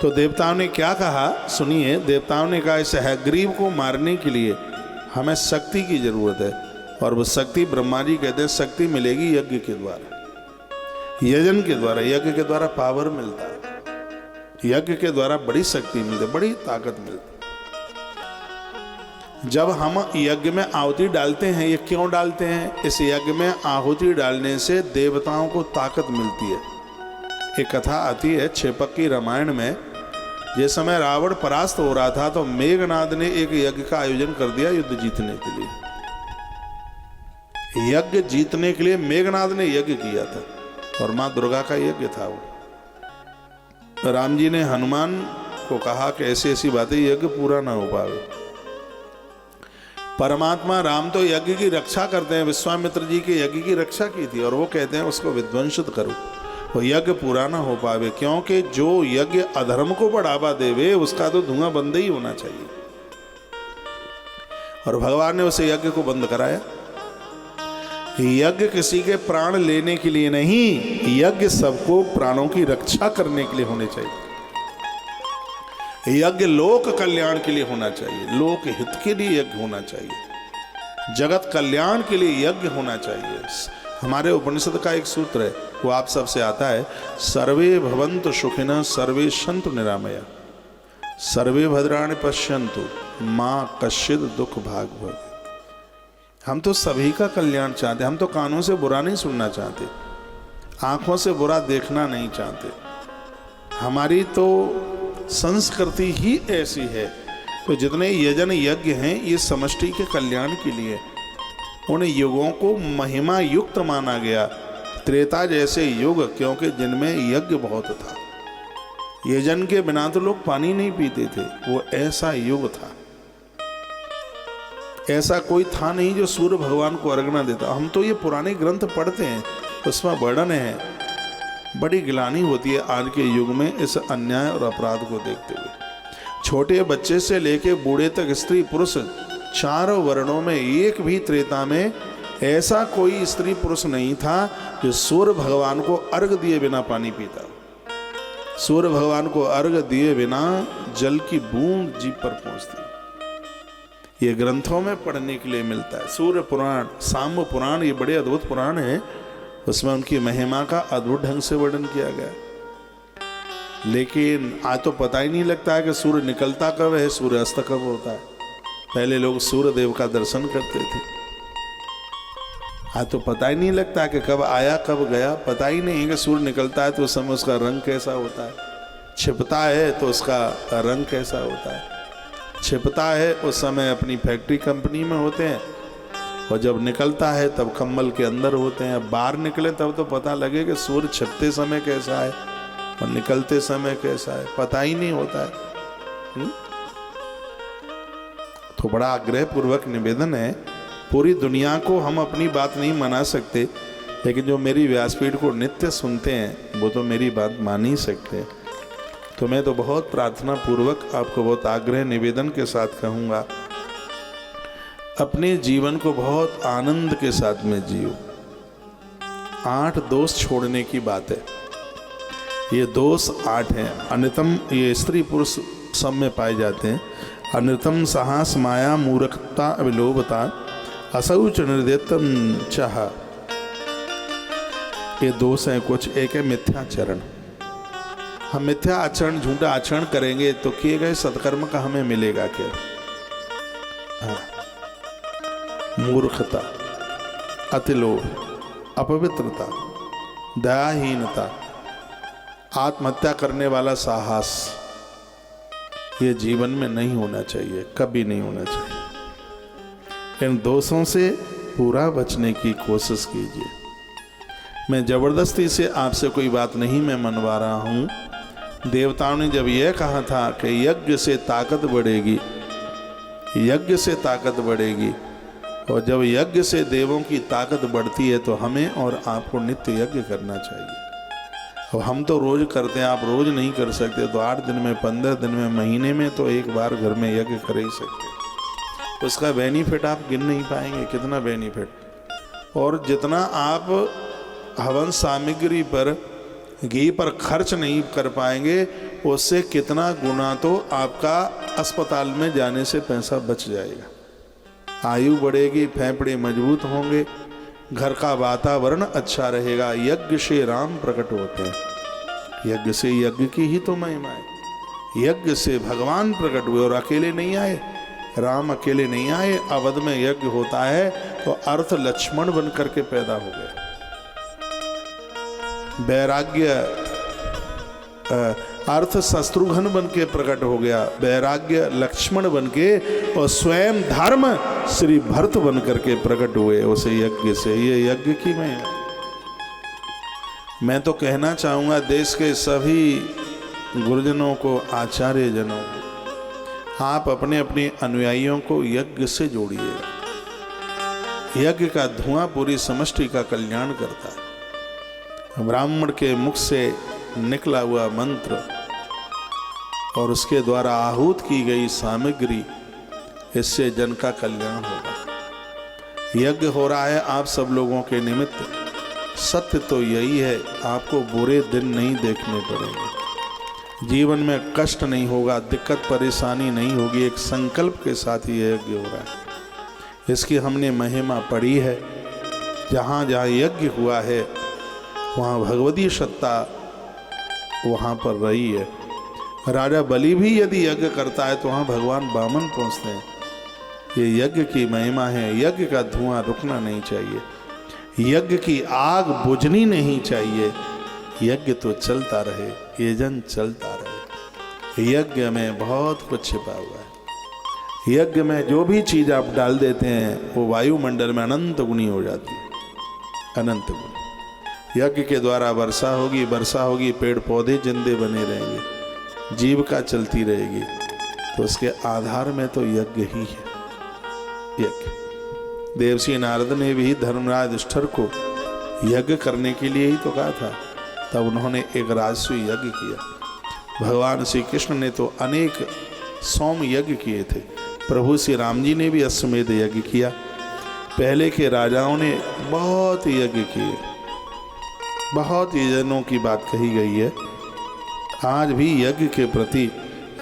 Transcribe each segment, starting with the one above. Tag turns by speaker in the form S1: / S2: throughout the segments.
S1: तो देवताओं ने क्या कहा सुनिए। देवताओं ने कहा इस हयग्रीव को मारने के लिए हमें शक्ति की जरूरत है, और वो शक्ति ब्रह्मा जी कहते हैं शक्ति मिलेगी यज्ञ के द्वारा, यजन के द्वारा। यज्ञ के द्वारा पावर मिलता है, यज्ञ के द्वारा बड़ी शक्ति मिलती, बड़ी ताकत मिलती। जब हम यज्ञ में आहुति डालते हैं, ये क्यों डालते हैं? इस यज्ञ में आहुति डालने से देवताओं को ताकत मिलती है। एक कथा आती है क्षेपक की रामायण में, जिस समय रावण परास्त हो रहा था तो मेघनाद ने एक यज्ञ का आयोजन कर दिया युद्ध जीतने के लिए। यज्ञ जीतने के लिए मेघनाद ने यज्ञ किया था, और मां दुर्गा का यज्ञ था वो। राम जी ने हनुमान को कहा कि ऐसी ऐसी बातें, यज्ञ पूरा ना हो पावे। परमात्मा राम तो यज्ञ की रक्षा करते हैं, विश्वामित्र जी के यज्ञ की रक्षा की थी, और वो कहते हैं उसको विध्वंसित करो, वो यज्ञ पूरा ना हो पावे, क्योंकि जो यज्ञ अधर्म को बढ़ावा देवे उसका तो धुआं बंद ही होना चाहिए। और भगवान ने उसे यज्ञ को बंद कराया। यज्ञ किसी के प्राण लेने के लिए नहीं, यज्ञ सबको प्राणों की रक्षा करने के लिए होने चाहिए। यज्ञ लोक कल्याण के लिए होना चाहिए, लोक हित के लिए यज्ञ होना चाहिए, जगत कल्याण के लिए यज्ञ होना चाहिए। हमारे उपनिषद का एक सूत्र है, वो आप सबसे आता है, सर्वे भवन्तु सुखिनः सर्वे सन्तु निरामया सर्वे भद्राणि पश्यन्तु माँ कश्चित् दुख भाग भवेत्। हम तो सभी का कल्याण चाहते, हम तो कानों से बुरा नहीं सुनना चाहते, आंखों से बुरा देखना नहीं चाहते। हमारी तो संस्कृति ही ऐसी है। तो जितने यजन यज्ञ हैं ये समष्टि के कल्याण के लिए, उन युगों को महिमा युक्त माना गया। त्रेता जैसे युग, क्योंकि जिनमें यज्ञ बहुत था, यजन के बिना तो लोग पानी नहीं पीते थे, वो ऐसा युग था। ऐसा कोई था नहीं जो सूर्य भगवान को अर्घ न देता। हम तो ये पुराने ग्रंथ पढ़ते हैं, उसमें वर्णन है, बड़ी गिलानी होती है आज के युग में इस अन्याय और अपराध को देखते हुए। छोटे बच्चे से लेके बूढ़े तक, स्त्री पुरुष चारों वर्णों में, एक भी त्रेता में ऐसा कोई स्त्री पुरुष नहीं था जो सूर्य भगवान को अर्घ दिए बिना पानी पीता। सूर्य भगवान को अर्घ दिए बिना जल की बूंद जीभ पर पहुंचती। ये ग्रंथों में पढ़ने के लिए मिलता है। सूर्य पुराण, साम्य पुराण, ये बड़े अद्भुत पुराण हैं, उसमें उनकी महिमा का अद्भुत ढंग से वर्णन किया गया। लेकिन आज तो पता ही नहीं लगता है कि सूर्य निकलता कब है, सूर्य अस्त कब होता है। पहले लोग सूर्य देव का दर्शन करते थे, आज तो पता ही नहीं लगता कि कब आया कब गया। पता ही नहीं है कि सूर्य निकलता है तो उस समय उसका रंग कैसा होता है, छिपता है तो उसका रंग कैसा होता है। छिपता है उस समय अपनी फैक्ट्री कंपनी में होते हैं, और जब निकलता है तब कंबल के अंदर होते हैं। बाहर निकले तब तो पता लगे कि सूर्य छिपते समय कैसा है और निकलते समय कैसा है, पता ही नहीं होता है। तो बड़ा आग्रह पूर्वक निवेदन है, पूरी दुनिया को हम अपनी बात नहीं मना सकते, लेकिन जो मेरी व्यासपीठ को नित्य सुनते हैं वो तो मेरी बात मान ही सकते हैं। तो मैं तो बहुत प्रार्थना पूर्वक आपको बहुत आग्रह निवेदन के साथ कहूँगा, अपने जीवन को बहुत आनंद के साथ में जियो। 8 दोष छोड़ने की बात है, ये दोष 8 हैं। अनितम, ये स्त्री पुरुष सब में पाए जाते हैं। अनितम, साहस, माया, मूर्खता, अविलोभता, असौच, निर्दयत्वम चाह, ये दोष हैं कुछ। एक है मिथ्याचरण। हम मिथ्या आचरण, झूठा आचरण करेंगे तो किए गए सत्कर्म का हमें मिलेगा क्या? हाँ। मूर्खता, अतिलोभ, अपवित्रता, दयाहीनता, आत्महत्या करने वाला साहस, ये जीवन में नहीं होना चाहिए, कभी नहीं होना चाहिए। इन दोषों से पूरा बचने की कोशिश कीजिए। मैं जबरदस्ती से आपसे कोई बात नहीं मैं मनवा रहा हूँ। देवताओं ने जब यह कहा था कि यज्ञ से ताकत बढ़ेगी, यज्ञ से ताकत बढ़ेगी, और जब यज्ञ से देवों की ताकत बढ़ती है तो हमें और आपको नित्य यज्ञ करना चाहिए। अब हम तो रोज करते हैं, आप रोज नहीं कर सकते, तो 8 दिन में, 15 दिन में, महीने में तो एक बार घर में यज्ञ कर ही सकते। उसका बेनिफिट आप गिन नहीं पाएंगे, कितना बेनिफिट। और जितना आप हवन सामग्री पर, घी पर खर्च नहीं कर पाएंगे, उससे कितना गुना तो आपका अस्पताल में जाने से पैसा बच जाएगा। आयु बढ़ेगी, फेफड़े मजबूत होंगे, घर का वातावरण अच्छा रहेगा। यज्ञ से राम प्रकट होते हैं, यज्ञ से यज्ञ की ही तो महिमा है। यज्ञ से भगवान प्रकट हुए और अकेले नहीं आए, राम अकेले नहीं आए। अवध में यज्ञ होता है तो अर्थ लक्ष्मण बन करके पैदा हो गए, वैराग्य अर्थ शत्रुघ्न बन के प्रकट हो गया, वैराग्य लक्ष्मण बन के, और स्वयं धर्म श्री भरत बन करके प्रकट हुए उसे यज्ञ से। ये यज्ञ की मैं तो कहना चाहूँगा देश के सभी गुरुजनों को, आचार्य जनों को, आप अपने अपने अनुयायियों को यज्ञ से जोड़िए। यज्ञ का धुआं पूरी समष्टि का कल्याण करता है। ब्राह्मण के मुख से निकला हुआ मंत्र और उसके द्वारा आहूत की गई सामग्री, इससे जन का कल्याण होगा। यज्ञ हो रहा है आप सब लोगों के निमित्त। सत्य तो यही है, आपको बुरे दिन नहीं देखने पड़ेंगे, जीवन में कष्ट नहीं होगा, दिक्कत परेशानी नहीं होगी। एक संकल्प के साथ ही यज्ञ हो रहा है, इसकी हमने महिमा पढ़ी है। जहाँ जहाँ यज्ञ हुआ है वहाँ भगवती सत्ता वहाँ पर रही है। राजा बलि भी यदि यज्ञ करता है तो वहाँ भगवान वामन पहुँचते हैं। ये यज्ञ की महिमा है। यज्ञ का धुआं रुकना नहीं चाहिए, यज्ञ की आग बुझनी नहीं चाहिए। यज्ञ तो चलता रहे, ये जन चलता रहे। यज्ञ में बहुत कुछ छिपा हुआ है। यज्ञ में जो भी चीज़ आप डाल देते हैं वो वायुमंडल में अनंत गुनी हो जाती है, अनंत गुनी। यज्ञ के द्वारा वर्षा होगी, वर्षा होगी, पेड़ पौधे जिंदे बने रहेंगे, जीविका चलती रहेगी। तो उसके आधार में तो यज्ञ ही है। यज्ञ देवसी नारद ने भी धर्मराज युधिष्ठिर को यज्ञ करने के लिए ही तो कहा था, तब उन्होंने एक राजसूय यज्ञ किया। भगवान श्री कृष्ण ने तो अनेक सोम यज्ञ किए थे, प्रभु श्री राम जी ने भी अश्वमेध यज्ञ किया। पहले के राजाओं ने बहुत यज्ञ किए, बहुत यज्ञों की बात कही गई है। आज भी यज्ञ के प्रति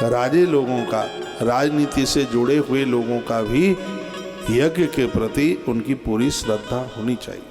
S1: राजे लोगों का, राजनीति से जुड़े हुए लोगों का भी यज्ञ के प्रति उनकी पूरी श्रद्धा होनी चाहिए।